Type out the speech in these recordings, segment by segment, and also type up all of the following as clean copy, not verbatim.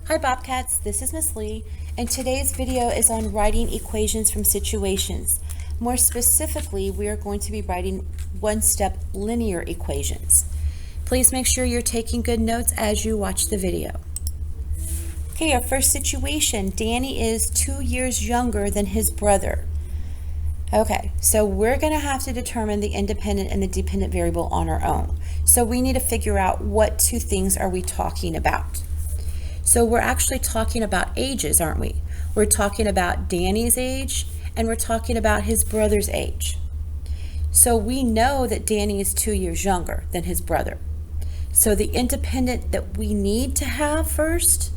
Hi Bobcats, this is Miss Lee, and today's video is on writing equations from situations. More specifically, we are going to be writing one-step linear equations. Please make sure you're taking good notes as you watch the video. Okay, our first situation, Danny is 2 years younger than his brother. Okay, so we're going to have to determine the independent and the dependent variable on our own. So we need to figure out what two things are we talking about. So we're actually talking about ages, aren't we? We're talking about Danny's age and we're talking about his brother's age. So we know that Danny is 2 years younger than his brother. So the independent that we need to have first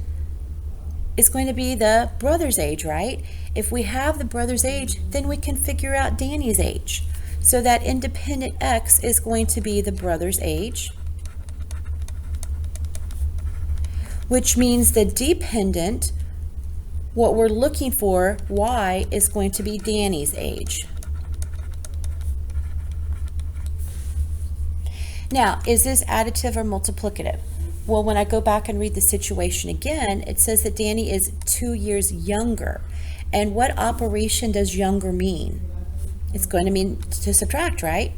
is going to be the brother's age, right? If we have the brother's age, then we can figure out Danny's age. So that independent x is going to be the brother's age, which means the dependent, what we're looking for, y, is going to be Danny's age. Now, is this additive or multiplicative? Well, when I go back and read the situation again, it says that Danny is 2 years younger. And what operation does younger mean? It's going to mean to subtract, right?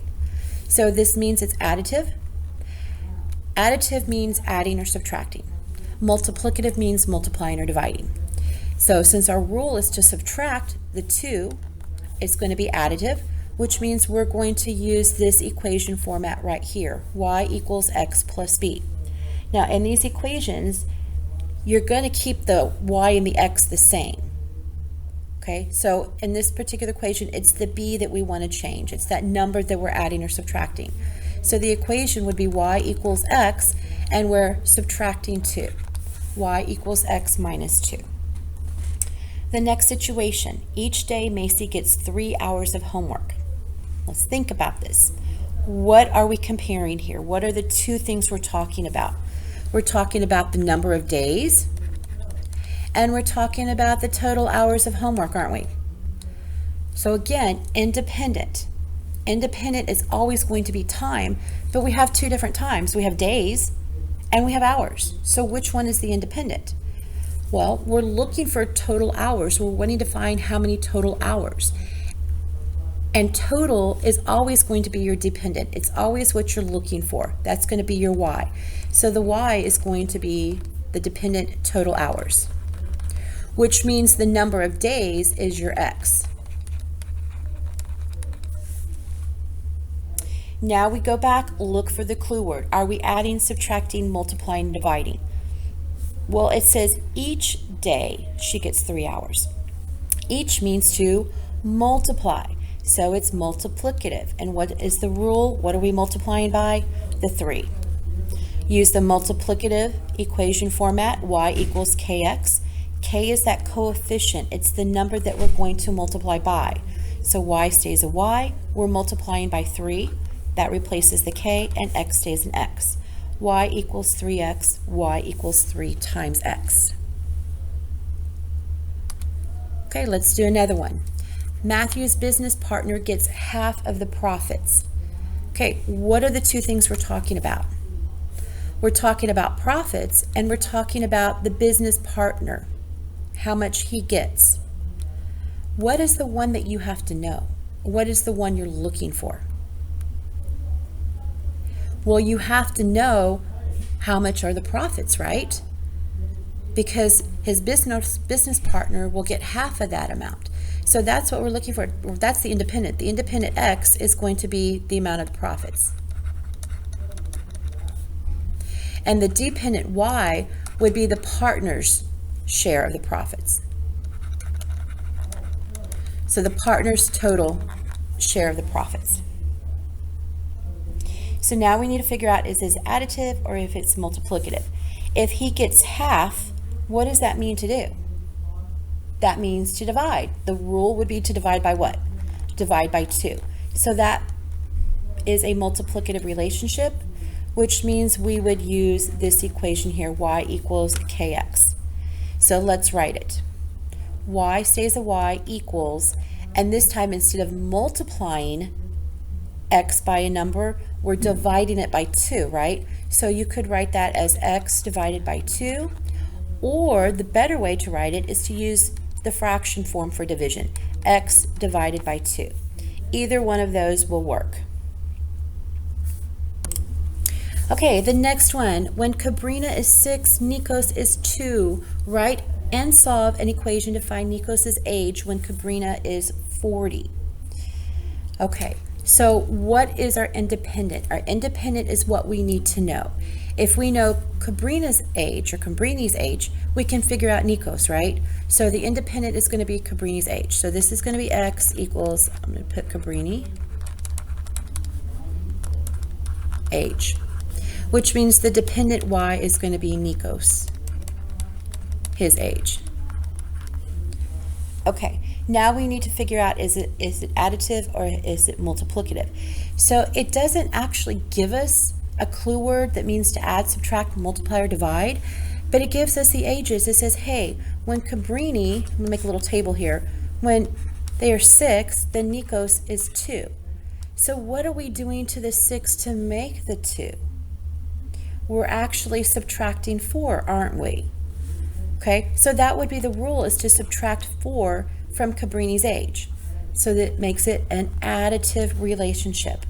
So this means it's additive. Additive means adding or subtracting. Multiplicative means multiplying or dividing. So since our rule is to subtract the two, it's going to be additive, which means we're going to use this equation format right here, y equals x plus b. Now in these equations, you're going to keep the y and the x the same. Okay, so in this particular equation, it's the b that we want to change. It's that number that we're adding or subtracting. So the equation would be y equals x, and we're subtracting 2. Y equals x minus 2. The next situation, each day Macy gets 3 hours of homework. Let's think about this. What are we comparing here? What are the two things we're talking about? We're talking about the number of days, and we're talking about the total hours of homework, aren't we? So again, independent. Independent is always going to be time, but we have two different times. We have days and we have hours. So which one is the independent? Well, we're looking for total hours. We're wanting to find how many total hours. And total is always going to be your dependent. It's always what you're looking for. That's going to be your y. So the y is going to be the dependent total hours, which means the number of days is your x. Now we go back, look for the clue word. Are we adding, subtracting, multiplying, dividing? Well, it says each day she gets 3 hours. Each means to multiply. So it's multiplicative. And what is the rule? What are we multiplying by? The 3. Use the multiplicative equation format, y equals kx. K is that coefficient. It's the number that we're going to multiply by. So y stays a y. We're multiplying by 3. That replaces the k, and x stays an x. Y equals 3x, y equals 3 times x. Okay, let's do another one. Matthew's business partner gets half of the profits. Okay, what are the two things we're talking about? We're talking about profits, and we're talking about the business partner, how much he gets. What is the one that you have to know? What is the one you're looking for? Well, you have to know how much are the profits, right? Because his business partner will get half of that amount. So that's what we're looking for. That's the independent. The independent x is going to be the amount of the profits. And the dependent y would be the partner's share of the profits. So the partner's total share of the profits. So now we need to figure out, is this additive or if it's multiplicative? If he gets half, what does that mean to do? That means to divide. The rule would be to divide by what? Divide by 2. So that is a multiplicative relationship, which means we would use this equation here, y equals kx. So let's write it. Y stays a y equals, and this time instead of multiplying x by a number, we're dividing it by 2, right? So you could write that as x divided by 2, Or the better way to write it is to use the fraction form for division, x divided by 2. Either one of those will work. Okay, the next one, when Kabrina is 6, Nikos is 2, write and solve an equation to find Nikos's age when Kabrina is 40. Okay, so what is our independent? Our independent is what we need to know. If we know Kabrina's age, or Kabrini's age, we can figure out Nikos, right? So the independent is going to be Kabrini's age. So this is going to be x equals, I'm going to put Kabrini age, which means the dependent y is going to be Nikos, his age. Okay, now we need to figure out, is it additive or is it multiplicative? So it doesn't actually give us a clue word that means to add, subtract, multiply, or divide, but it gives us the ages. It says, hey, when Kabrini, I'm gonna make a little table here, when they are 6, then Nikos is 2. So what are we doing to the 6 to make the 2? We're actually subtracting 4, aren't we? Okay, so that would be the rule, is to subtract 4 from Kabrini's age. So that makes it an additive relationship,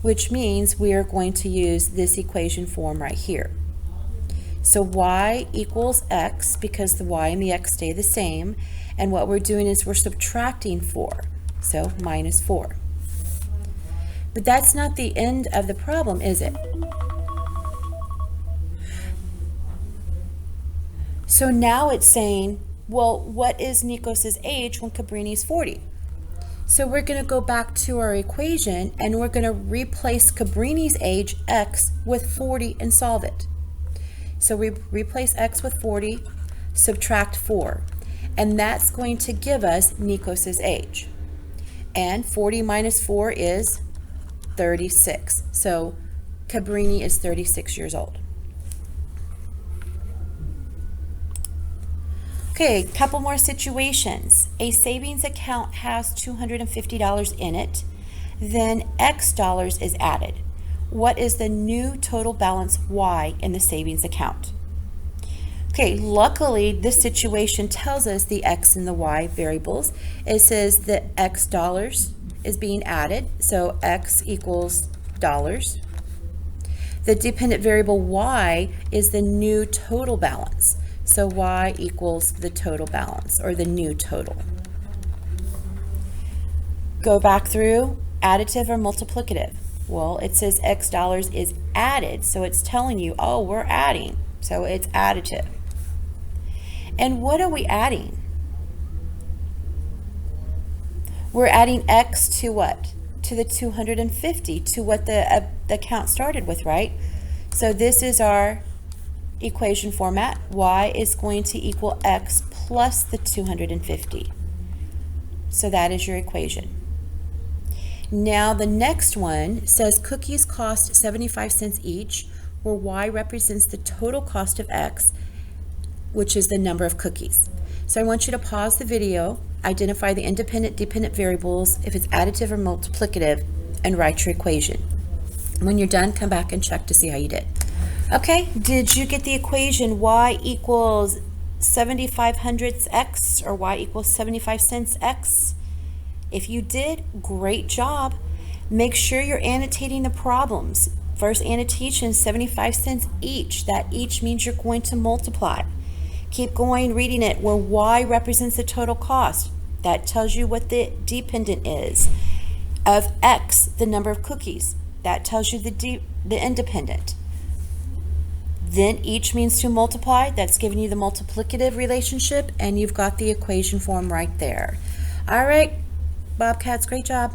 which means we are going to use this equation form right here. So y equals x, because the y and the x stay the same, and what we're doing is we're subtracting 4, so minus 4. But that's not the end of the problem, is it? So now it's saying, well, what is Nikos's age when Kabrini's 40? So we're going to go back to our equation and we're going to replace Kabrini's age, x, with 40 and solve it. So we replace x with 40, subtract 4, and that's going to give us Nikos's age. And 40 minus 4 is 36. So Kabrini is 36 years old. Okay, couple more situations. A savings account has $250 in it, then X dollars is added. What is the new total balance Y in the savings account? Okay, luckily this situation tells us the X and the Y variables. It says that X dollars is being added, so X equals dollars. The dependent variable Y is the new total balance. So y equals the total balance, or the new total. Go back through, additive or multiplicative? Well, it says X dollars is added, so it's telling you, oh, we're adding, so it's additive. And what are we adding? We're adding X to what? To the 250, to what the account started with, right? So this is our equation format. Y is going to equal X plus the 250. So that is your equation. Now the next one says cookies cost 75 cents each, where Y represents the total cost of X, which is the number of cookies. So I want you to pause the video, identify the independent, dependent variables, if it's additive or multiplicative, and write your equation. When you're done, come back and check to see how you did. Okay, did you get the equation y equals 75 hundredths x, or y equals 75 cents x? If you did, great job. Make sure you're annotating the problems. First annotation, 75 cents each. That each means you're going to multiply. Keep going, reading it, where y represents the total cost. That tells you what the dependent is. Of x, the number of cookies. That tells you the independent. Then each means to multiply. That's giving you the multiplicative relationship, and you've got the equation form right there. All right, Bobcats, great job.